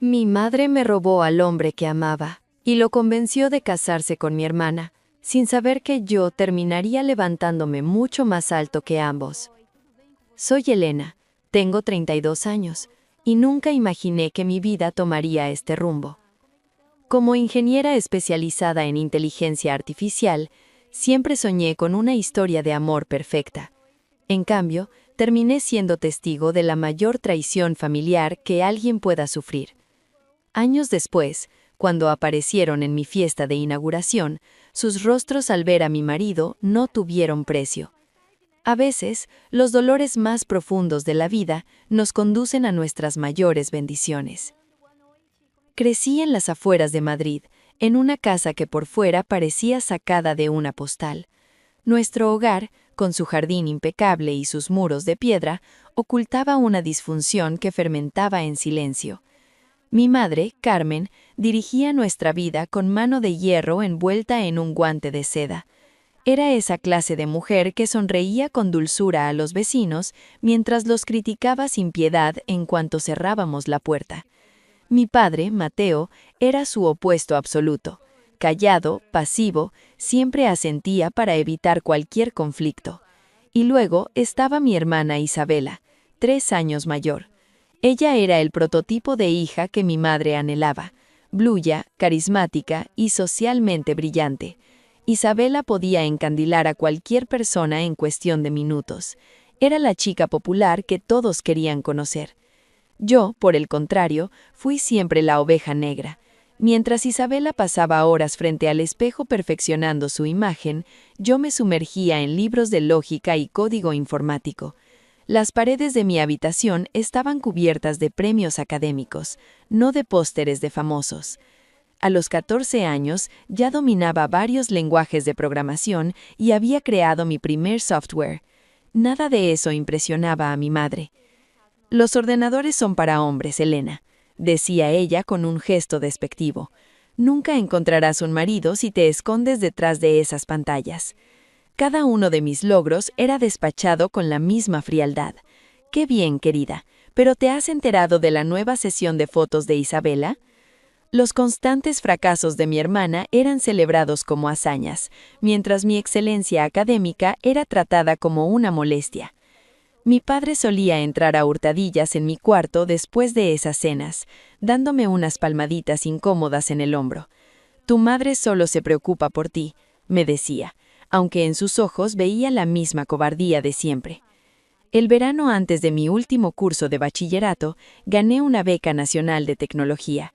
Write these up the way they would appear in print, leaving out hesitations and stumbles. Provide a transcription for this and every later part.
Mi madre me robó al hombre que amaba y lo convenció de casarse con mi hermana, sin saber que yo terminaría levantándome mucho más alto que ambos. Soy Elena, tengo 32 años, y nunca imaginé que mi vida tomaría este rumbo. Como ingeniera especializada en inteligencia artificial, siempre soñé con una historia de amor perfecta. En cambio, terminé siendo testigo de la mayor traición familiar que alguien pueda sufrir. Años después, cuando aparecieron en mi fiesta de inauguración, sus rostros al ver a mi marido no tuvieron precio. A veces, los dolores más profundos de la vida nos conducen a nuestras mayores bendiciones. Crecí en las afueras de Madrid, en una casa que por fuera parecía sacada de una postal. Nuestro hogar, con su jardín impecable y sus muros de piedra, ocultaba una disfunción que fermentaba en silencio. Mi madre, Carmen, dirigía nuestra vida con mano de hierro envuelta en un guante de seda. Era esa clase de mujer que sonreía con dulzura a los vecinos mientras los criticaba sin piedad en cuanto cerrábamos la puerta. Mi padre, Mateo, era su opuesto absoluto. Callado, pasivo, siempre asentía para evitar cualquier conflicto. Y luego estaba mi hermana Isabela, 3 años mayor. Ella era el prototipo de hija que mi madre anhelaba, bluya, carismática y socialmente brillante. Isabela podía encandilar a cualquier persona en cuestión de minutos. Era la chica popular que todos querían conocer. Yo, por el contrario, fui siempre la oveja negra. Mientras Isabela pasaba horas frente al espejo perfeccionando su imagen, yo me sumergía en libros de lógica y código informático. Las paredes de mi habitación estaban cubiertas de premios académicos, no de pósteres de famosos. A los 14 años ya dominaba varios lenguajes de programación y había creado mi primer software. Nada de eso impresionaba a mi madre. «Los ordenadores son para hombres, Elena», decía ella con un gesto despectivo. «Nunca encontrarás un marido si te escondes detrás de esas pantallas». Cada uno de mis logros era despachado con la misma frialdad. «Qué bien, querida, pero ¿te has enterado de la nueva sesión de fotos de Isabela?». Los constantes fracasos de mi hermana eran celebrados como hazañas, mientras mi excelencia académica era tratada como una molestia. Mi padre solía entrar a hurtadillas en mi cuarto después de esas cenas, dándome unas palmaditas incómodas en el hombro. «Tu madre solo se preocupa por ti», me decía, aunque en sus ojos veía la misma cobardía de siempre. El verano antes de mi último curso de bachillerato, gané una beca nacional de tecnología.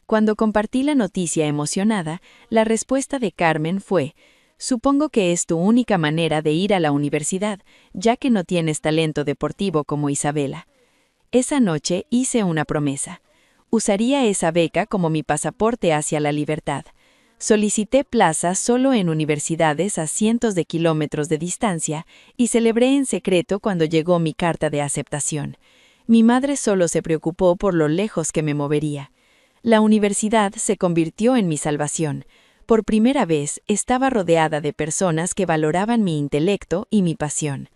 Cuando compartí la noticia emocionada, la respuesta de Carmen fue: «Supongo que es tu única manera de ir a la universidad, ya que no tienes talento deportivo como Isabela». Esa noche hice una promesa. Usaría esa beca como mi pasaporte hacia la libertad. Solicité plaza solo en universidades a cientos de kilómetros de distancia y celebré en secreto cuando llegó mi carta de aceptación. Mi madre solo se preocupó por lo lejos que me movería. La universidad se convirtió en mi salvación. Por primera vez estaba rodeada de personas que valoraban mi intelecto y mi pasión.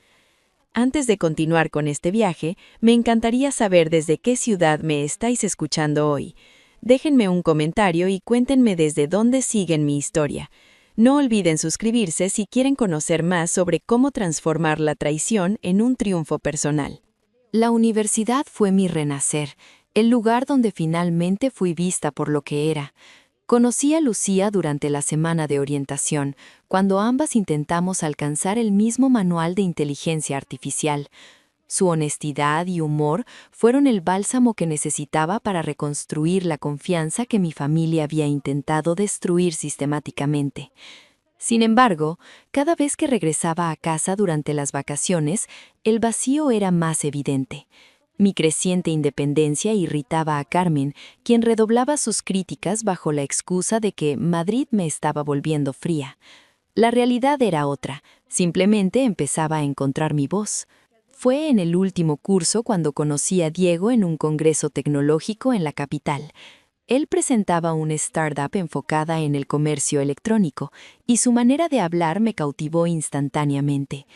Antes de continuar con este viaje, me encantaría saber desde qué ciudad me estáis escuchando hoy. Déjenme un comentario y cuéntenme desde dónde siguen mi historia. No olviden suscribirse si quieren conocer más sobre cómo transformar la traición en un triunfo personal. La universidad fue mi renacer, el lugar donde finalmente fui vista por lo que era. Conocí a Lucía durante la semana de orientación, cuando ambas intentamos alcanzar el mismo manual de inteligencia artificial. Su honestidad y humor fueron el bálsamo que necesitaba para reconstruir la confianza que mi familia había intentado destruir sistemáticamente. Sin embargo, cada vez que regresaba a casa durante las vacaciones, el vacío era más evidente. Mi creciente independencia irritaba a Carmen, quien redoblaba sus críticas bajo la excusa de que Madrid me estaba volviendo fría. La realidad era otra, simplemente empezaba a encontrar mi voz. Fue en el último curso cuando conocí a Diego en un congreso tecnológico en la capital. Él presentaba una startup enfocada en el comercio electrónico, y su manera de hablar me cautivó instantáneamente.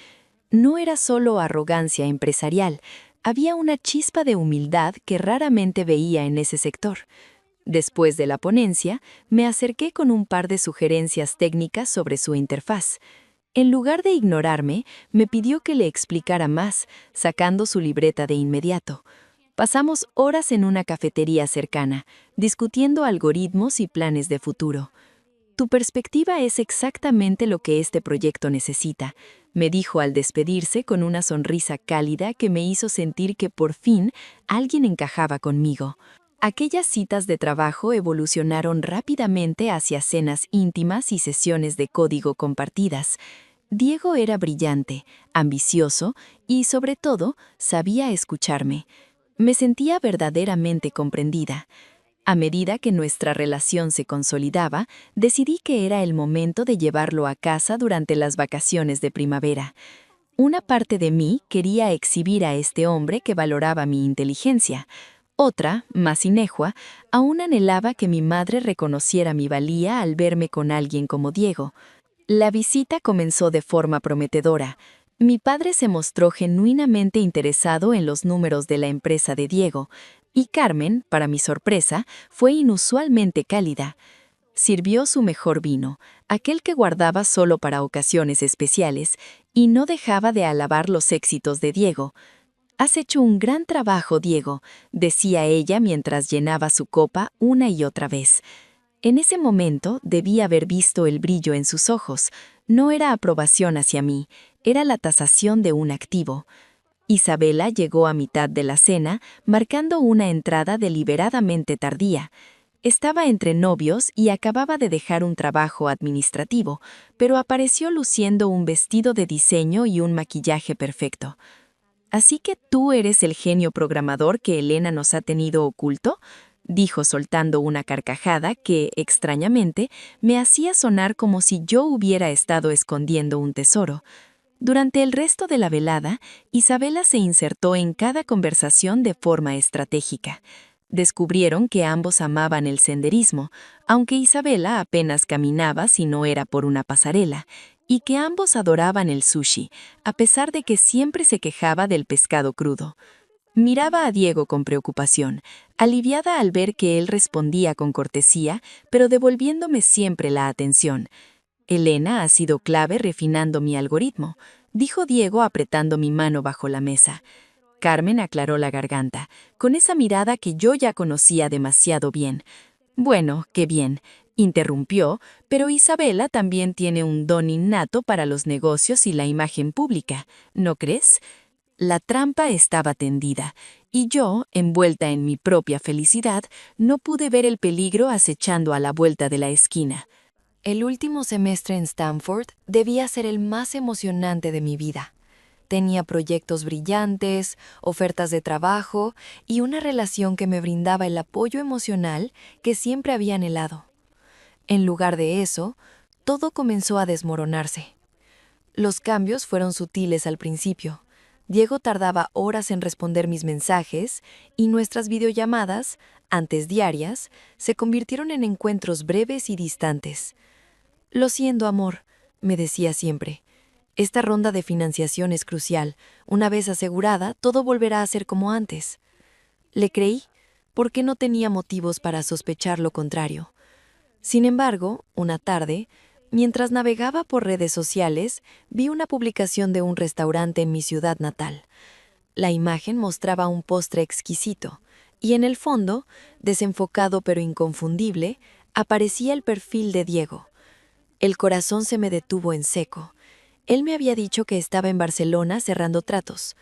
No era solo arrogancia empresarial, Había una chispa de humildad que raramente veía en ese sector. Después de la ponencia, me acerqué con un par de sugerencias técnicas sobre su interfaz. En lugar de ignorarme, me pidió que le explicara más, sacando su libreta de inmediato. Pasamos horas en una cafetería cercana, discutiendo algoritmos y planes de futuro. Tu perspectiva es exactamente lo que este proyecto necesita, me dijo al despedirse con una sonrisa cálida que me hizo sentir que por fin alguien encajaba conmigo. Aquellas citas de trabajo evolucionaron rápidamente hacia cenas íntimas y sesiones de código compartidas. Diego era brillante, ambicioso y, sobre todo, sabía escucharme. Me sentía verdaderamente comprendida. A medida que nuestra relación se consolidaba, decidí que era el momento de llevarlo a casa durante las vacaciones de primavera. Una parte de mí quería exhibir a este hombre que valoraba mi inteligencia. Otra, más inejua, aún anhelaba que mi madre reconociera mi valía al verme con alguien como Diego. La visita comenzó de forma prometedora. Mi padre se mostró genuinamente interesado en los números de la empresa de Diego, y Carmen, para mi sorpresa, fue inusualmente cálida. Sirvió su mejor vino, aquel que guardaba solo para ocasiones especiales, y no dejaba de alabar los éxitos de Diego. «Has hecho un gran trabajo, Diego», decía ella mientras llenaba su copa una y otra vez. En ese momento debí haber visto el brillo en sus ojos. No era aprobación hacia mí, era la tasación de un activo. Isabela llegó a mitad de la cena, marcando una entrada deliberadamente tardía. Estaba entre novios y acababa de dejar un trabajo administrativo, pero apareció luciendo un vestido de diseño y un maquillaje perfecto. «¿Así que tú eres el genio programador que Elena nos ha tenido oculto?», dijo soltando una carcajada que, extrañamente, me hacía sonar como si yo hubiera estado escondiendo un tesoro. Durante el resto de la velada, Isabela se insertó en cada conversación de forma estratégica. Descubrieron que ambos amaban el senderismo, aunque Isabela apenas caminaba si no era por una pasarela, y que ambos adoraban el sushi, a pesar de que siempre se quejaba del pescado crudo. Miraba a Diego con preocupación, aliviada al ver que él respondía con cortesía, pero devolviéndome siempre la atención. «Elena ha sido clave refinando mi algoritmo», dijo Diego apretando mi mano bajo la mesa. Carmen aclaró la garganta, con esa mirada que yo ya conocía demasiado bien. «Bueno, qué bien», interrumpió, «pero Isabela también tiene un don innato para los negocios y la imagen pública, ¿no crees?». La trampa estaba tendida, y yo, envuelta en mi propia felicidad, no pude ver el peligro acechando a la vuelta de la esquina. El último semestre en Stanford debía ser el más emocionante de mi vida. Tenía proyectos brillantes, ofertas de trabajo y una relación que me brindaba el apoyo emocional que siempre había anhelado. En lugar de eso, todo comenzó a desmoronarse. Los cambios fueron sutiles al principio. Diego tardaba horas en responder mis mensajes y nuestras videollamadas, antes diarias, se convirtieron en encuentros breves y distantes. «Lo siento, amor», me decía siempre. «Esta ronda de financiación es crucial. Una vez asegurada, todo volverá a ser como antes». Le creí, porque no tenía motivos para sospechar lo contrario. Sin embargo, una tarde, mientras navegaba por redes sociales, vi una publicación de un restaurante en mi ciudad natal. La imagen mostraba un postre exquisito, y en el fondo, desenfocado pero inconfundible, aparecía el perfil de Diego. El corazón se me detuvo en seco. Él me había dicho que estaba en Barcelona cerrando tratos.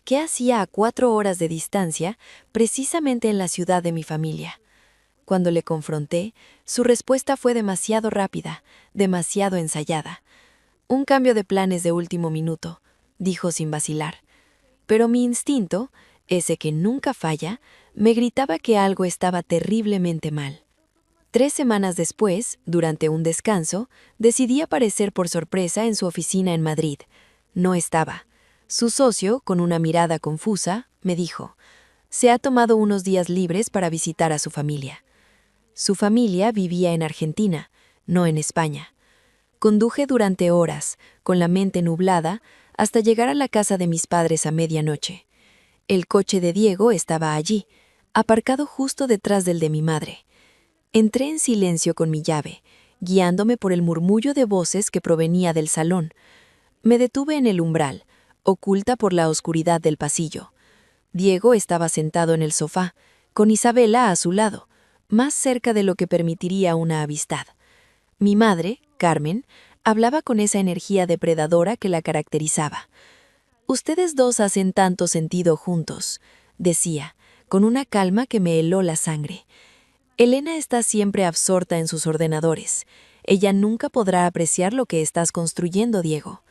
¿Qué hacía a 4 horas de distancia, precisamente en la ciudad de mi familia? Cuando le confronté, su respuesta fue demasiado rápida, demasiado ensayada. «Un cambio de planes de último minuto», dijo sin vacilar. Pero mi instinto, ese que nunca falla, me gritaba que algo estaba terriblemente mal. 3 semanas después, durante un descanso, decidí aparecer por sorpresa en su oficina en Madrid. No estaba. Su socio, con una mirada confusa, me dijo: «Se ha tomado unos días libres para visitar a su familia». Su familia vivía en Argentina, no en España. Conduje durante horas, con la mente nublada, hasta llegar a la casa de mis padres a medianoche. El coche de Diego estaba allí, aparcado justo detrás del de mi madre. Entré en silencio con mi llave, guiándome por el murmullo de voces que provenía del salón. Me detuve en el umbral, oculta por la oscuridad del pasillo. Diego estaba sentado en el sofá, con Isabela a su lado, más cerca de lo que permitiría una amistad. Mi madre, Carmen, hablaba con esa energía depredadora que la caracterizaba. «Ustedes dos hacen tanto sentido juntos», decía, con una calma que me heló la sangre. «Elena está siempre absorta en sus ordenadores. Ella nunca podrá apreciar lo que estás construyendo, Diego».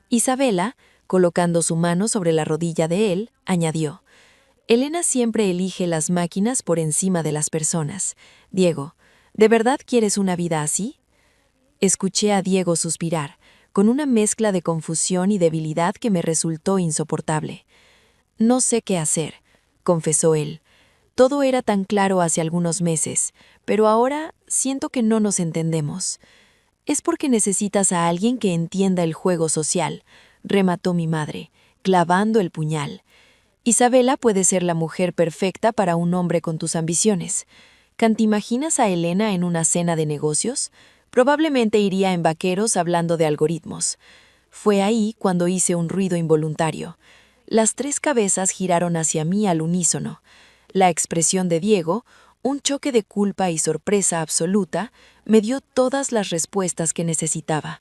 Isabela, colocando su mano sobre la rodilla de él, añadió: «Elena siempre elige las máquinas por encima de las personas. Diego, ¿de verdad quieres una vida así?». Escuché a Diego suspirar, con una mezcla de confusión y debilidad que me resultó insoportable. «No sé qué hacer», confesó él. «Todo era tan claro hace algunos meses, pero ahora siento que no nos entendemos». «Es porque necesitas a alguien que entienda el juego social», remató mi madre, clavando el puñal. «Isabela puede ser la mujer perfecta para un hombre con tus ambiciones. ¿Te imaginas a Elena en una cena de negocios? Probablemente iría en vaqueros hablando de algoritmos». Fue ahí cuando hice un ruido involuntario. Las tres cabezas giraron hacia mí al unísono. La expresión de Diego, un choque de culpa y sorpresa absoluta, me dio todas las respuestas que necesitaba.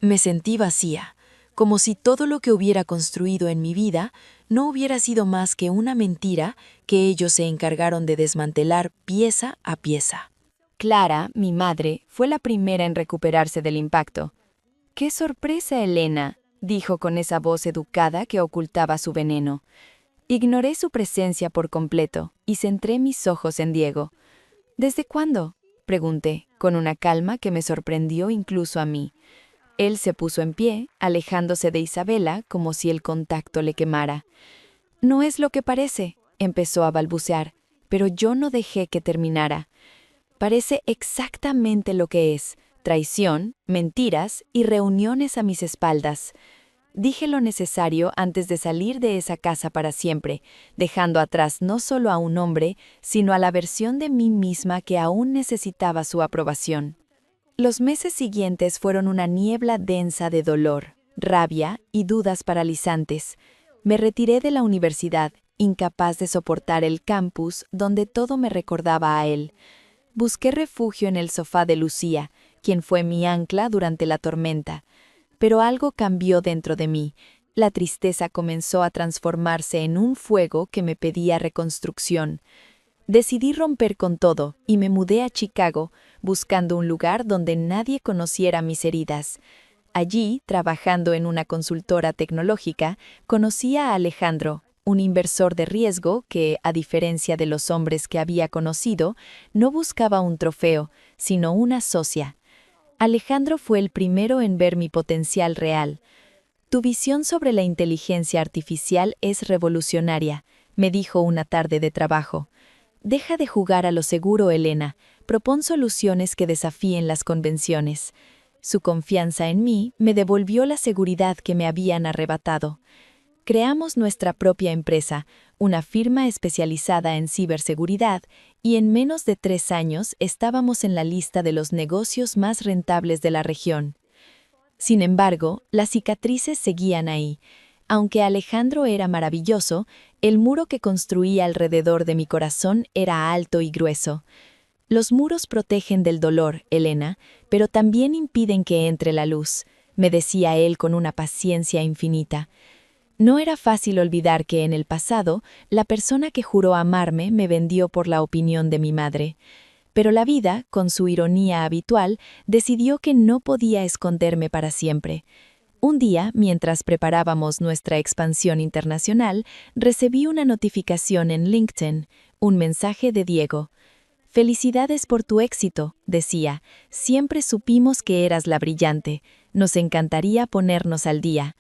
Me sentí vacía, como si todo lo que hubiera construido en mi vida no hubiera sido más que una mentira que ellos se encargaron de desmantelar pieza a pieza. Clara, mi madre, fue la primera en recuperarse del impacto. «¡Qué sorpresa, Elena!», dijo con esa voz educada que ocultaba su veneno. Ignoré su presencia por completo y centré mis ojos en Diego. «¿Desde cuándo?», pregunté, con una calma que me sorprendió incluso a mí. Él se puso en pie, alejándose de Isabela como si el contacto le quemara. «No es lo que parece», empezó a balbucear, pero yo no dejé que terminara. «Parece exactamente lo que es: traición, mentiras y reuniones a mis espaldas». Dije lo necesario antes de salir de esa casa para siempre, dejando atrás no solo a un hombre, sino a la versión de mí misma que aún necesitaba su aprobación. Los meses siguientes fueron una niebla densa de dolor, rabia y dudas paralizantes. Me retiré de la universidad, incapaz de soportar el campus donde todo me recordaba a él. Busqué refugio en el sofá de Lucía, quien fue mi ancla durante la tormenta. Pero algo cambió dentro de mí. La tristeza comenzó a transformarse en un fuego que me pedía reconstrucción. Decidí romper con todo y me mudé a Chicago, buscando un lugar donde nadie conociera mis heridas. Allí, trabajando en una consultora tecnológica, conocí a Alejandro, un inversor de riesgo que, a diferencia de los hombres que había conocido, no buscaba un trofeo, sino una socia. Alejandro fue el primero en ver mi potencial real. «Tu visión sobre la inteligencia artificial es revolucionaria», me dijo una tarde de trabajo. «Deja de jugar a lo seguro, Elena. Propón soluciones que desafíen las convenciones». Su confianza en mí me devolvió la seguridad que me habían arrebatado. Creamos nuestra propia empresa, una firma especializada en ciberseguridad, y en menos de 3 años estábamos en la lista de los negocios más rentables de la región. Sin embargo, las cicatrices seguían ahí. Aunque Alejandro era maravilloso, el muro que construía alrededor de mi corazón era alto y grueso. «Los muros protegen del dolor, Elena, pero también impiden que entre la luz», me decía él con una paciencia infinita. No era fácil olvidar que en el pasado, la persona que juró amarme me vendió por la opinión de mi madre. Pero la vida, con su ironía habitual, decidió que no podía esconderme para siempre. Un día, mientras preparábamos nuestra expansión internacional, recibí una notificación en LinkedIn, un mensaje de Diego. «Felicidades por tu éxito», decía. «Siempre supimos que eras la brillante. Nos encantaría ponernos al día».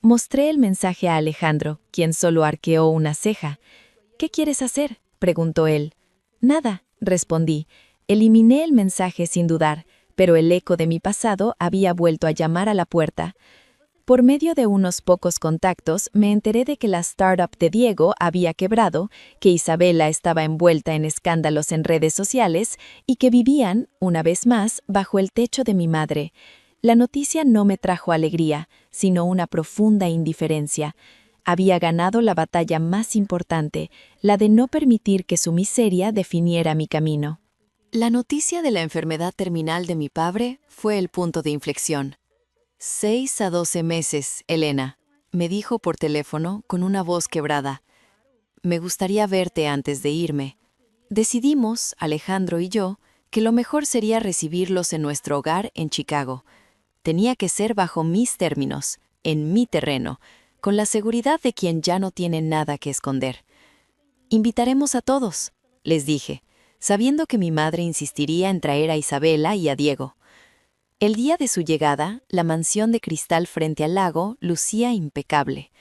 Mostré el mensaje a Alejandro, quien solo arqueó una ceja. «¿Qué quieres hacer?», preguntó él. «Nada», respondí. Eliminé el mensaje sin dudar, pero el eco de mi pasado había vuelto a llamar a la puerta. Por medio de unos pocos contactos, me enteré de que la startup de Diego había quebrado, que Isabela estaba envuelta en escándalos en redes sociales y que vivían, una vez más, bajo el techo de mi madre. La noticia no me trajo alegría, sino una profunda indiferencia. Había ganado la batalla más importante, la de no permitir que su miseria definiera mi camino. La noticia de la enfermedad terminal de mi padre fue el punto de inflexión. 6 a 12 meses, Elena, me dijo por teléfono con una voz quebrada. Me gustaría verte antes de irme. Decidimos, Alejandro y yo, que lo mejor sería recibirlos en nuestro hogar en Chicago. Tenía que ser bajo mis términos, en mi terreno, con la seguridad de quien ya no tiene nada que esconder. Invitaremos a todos, les dije, sabiendo que mi madre insistiría en traer a Isabela y a Diego. El día de su llegada, la mansión de cristal frente al lago lucía impecable.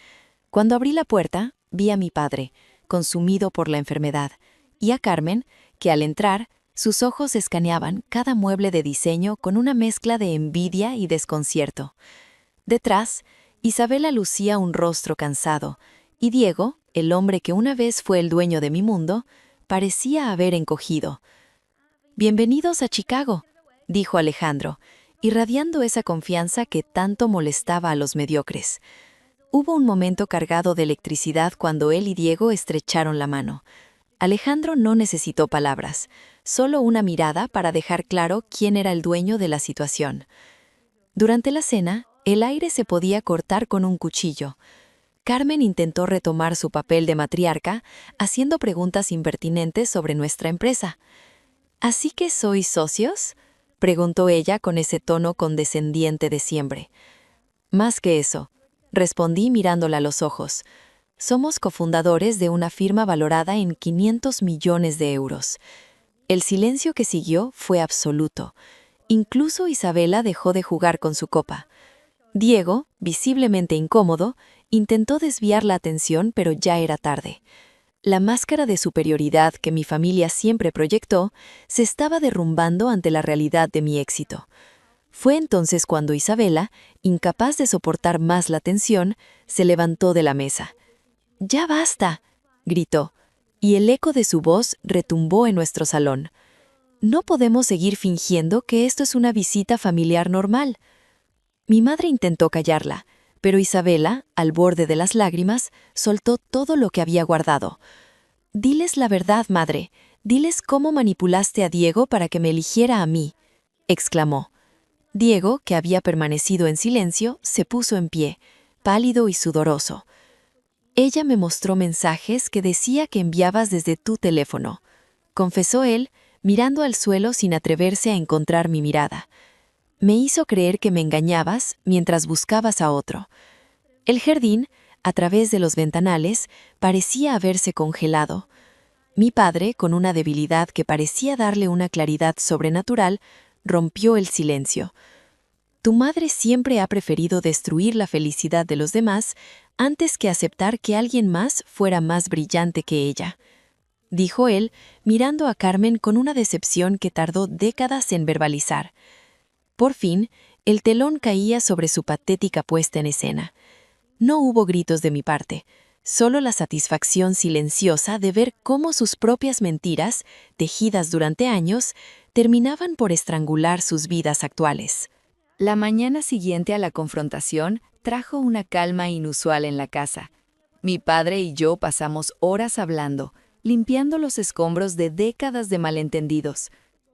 Cuando abrí la puerta, vi a mi padre, consumido por la enfermedad, y a Carmen, que al entrar, sus ojos escaneaban cada mueble de diseño con una mezcla de envidia y desconcierto. Detrás, Isabela lucía un rostro cansado, y Diego, el hombre que una vez fue el dueño de mi mundo, parecía haber encogido. «Bienvenidos a Chicago», dijo Alejandro, irradiando esa confianza que tanto molestaba a los mediocres. Hubo un momento cargado de electricidad cuando él y Diego estrecharon la mano. Alejandro no necesitó palabras, solo una mirada para dejar claro quién era el dueño de la situación. Durante la cena, el aire se podía cortar con un cuchillo. Carmen intentó retomar su papel de matriarca, haciendo preguntas impertinentes sobre nuestra empresa. «¿Así que sois socios?», preguntó ella con ese tono condescendiente de siempre. «Más que eso», respondí mirándola a los ojos. «Somos cofundadores de una firma valorada en 500 millones de euros». El silencio que siguió fue absoluto. Incluso Isabela dejó de jugar con su copa. Diego, visiblemente incómodo, intentó desviar la atención, pero ya era tarde. La máscara de superioridad que mi familia siempre proyectó se estaba derrumbando ante la realidad de mi éxito. Fue entonces cuando Isabela, incapaz de soportar más la tensión, se levantó de la mesa. «¡Ya basta!», gritó, y el eco de su voz retumbó en nuestro salón. «No podemos seguir fingiendo que esto es una visita familiar normal». Mi madre intentó callarla, pero Isabela, al borde de las lágrimas, soltó todo lo que había guardado. «Diles la verdad, madre. Diles cómo manipulaste a Diego para que me eligiera a mí», exclamó. Diego, que había permanecido en silencio, se puso en pie, pálido y sudoroso. «Ella me mostró mensajes que decía que enviabas desde tu teléfono», confesó él, mirando al suelo sin atreverse a encontrar mi mirada. «Me hizo creer que me engañabas mientras buscabas a otro». El jardín, a través de los ventanales, parecía haberse congelado. Mi padre, con una debilidad que parecía darle una claridad sobrenatural, rompió el silencio. «Tu madre siempre ha preferido destruir la felicidad de los demás antes que aceptar que alguien más fuera más brillante que ella», dijo él, mirando a Carmen con una decepción que tardó décadas en verbalizar. Por fin, el telón caía sobre su patética puesta en escena. No hubo gritos de mi parte, solo la satisfacción silenciosa de ver cómo sus propias mentiras, tejidas durante años, terminaban por estrangular sus vidas actuales. La mañana siguiente a la confrontación trajo una calma inusual en la casa. Mi padre y yo pasamos horas hablando, limpiando los escombros de décadas de malentendidos.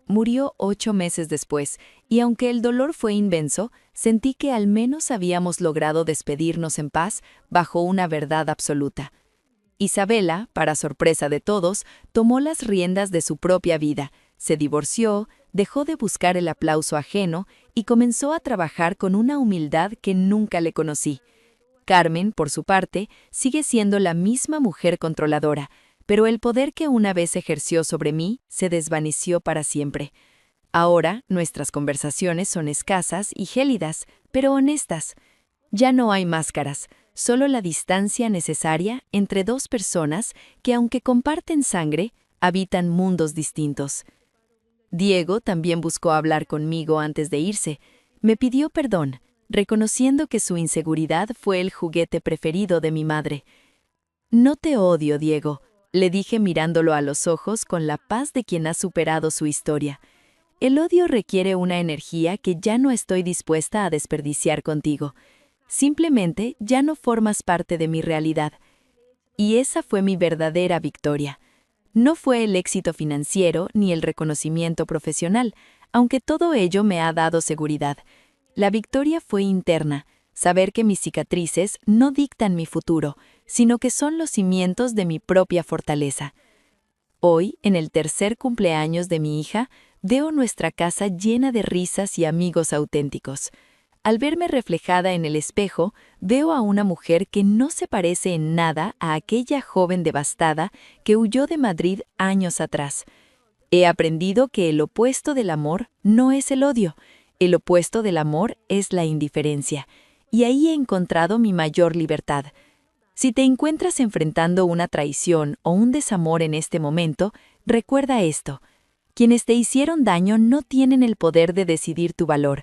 Murió 8 meses después, y aunque el dolor fue inmenso, sentí que al menos habíamos logrado despedirnos en paz bajo una verdad absoluta. Isabela, para sorpresa de todos, tomó las riendas de su propia vida, se divorció, dejó de buscar el aplauso ajeno y comenzó a trabajar con una humildad que nunca le conocí. Carmen, por su parte, sigue siendo la misma mujer controladora, pero el poder que una vez ejerció sobre mí se desvaneció para siempre. Ahora nuestras conversaciones son escasas y gélidas, pero honestas. Ya no hay máscaras, solo la distancia necesaria entre dos personas que, aunque comparten sangre, habitan mundos distintos. Diego también buscó hablar conmigo antes de irse. Me pidió perdón, reconociendo que su inseguridad fue el juguete preferido de mi madre. «No te odio, Diego», le dije mirándolo a los ojos con la paz de quien ha superado su historia. «El odio requiere una energía que ya no estoy dispuesta a desperdiciar contigo. Simplemente ya no formas parte de mi realidad». Y esa fue mi verdadera victoria. No fue el éxito financiero ni el reconocimiento profesional, aunque todo ello me ha dado seguridad. La victoria fue interna, saber que mis cicatrices no dictan mi futuro, sino que son los cimientos de mi propia fortaleza. Hoy, en el tercer cumpleaños de mi hija, veo nuestra casa llena de risas y amigos auténticos. Al verme reflejada en el espejo, veo a una mujer que no se parece en nada a aquella joven devastada que huyó de Madrid años atrás. He aprendido que el opuesto del amor no es el odio, el opuesto del amor es la indiferencia, y ahí he encontrado mi mayor libertad. Si te encuentras enfrentando una traición o un desamor en este momento, recuerda esto: quienes te hicieron daño no tienen el poder de decidir tu valor.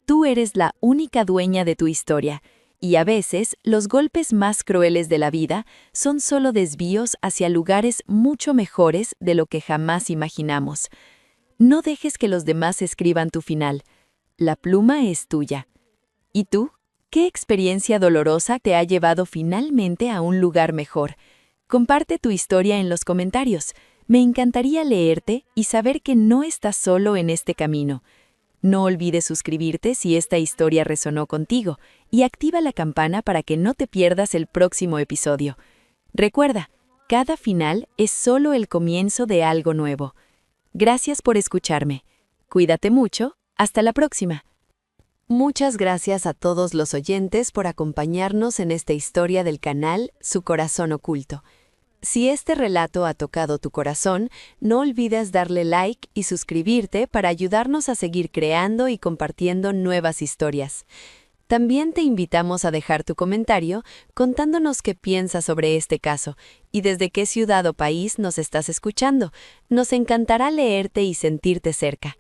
Tú eres la única dueña de tu historia, y a veces los golpes más crueles de la vida son solo desvíos hacia lugares mucho mejores de lo que jamás imaginamos. No dejes que los demás escriban tu final. La pluma es tuya. ¿Y tú? ¿Qué experiencia dolorosa te ha llevado finalmente a un lugar mejor? Comparte tu historia en los comentarios. Me encantaría leerte y saber que no estás solo en este camino. No olvides suscribirte si esta historia resonó contigo y activa la campana para que no te pierdas el próximo episodio. Recuerda, cada final es solo el comienzo de algo nuevo. Gracias por escucharme. Cuídate mucho. Hasta la próxima. Muchas gracias a todos los oyentes por acompañarnos en esta historia del canal Su Corazón Oculto. Si este relato ha tocado tu corazón, no olvides darle like y suscribirte para ayudarnos a seguir creando y compartiendo nuevas historias. También te invitamos a dejar tu comentario contándonos qué piensas sobre este caso y desde qué ciudad o país nos estás escuchando. Nos encantará leerte y sentirte cerca.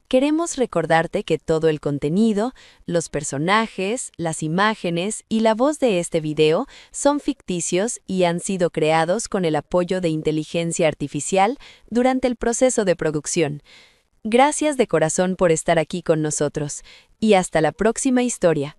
Queremos recordarte que todo el contenido, los personajes, las imágenes y la voz de este video son ficticios y han sido creados con el apoyo de inteligencia artificial durante el proceso de producción. Gracias de corazón por estar aquí con nosotros y hasta la próxima historia.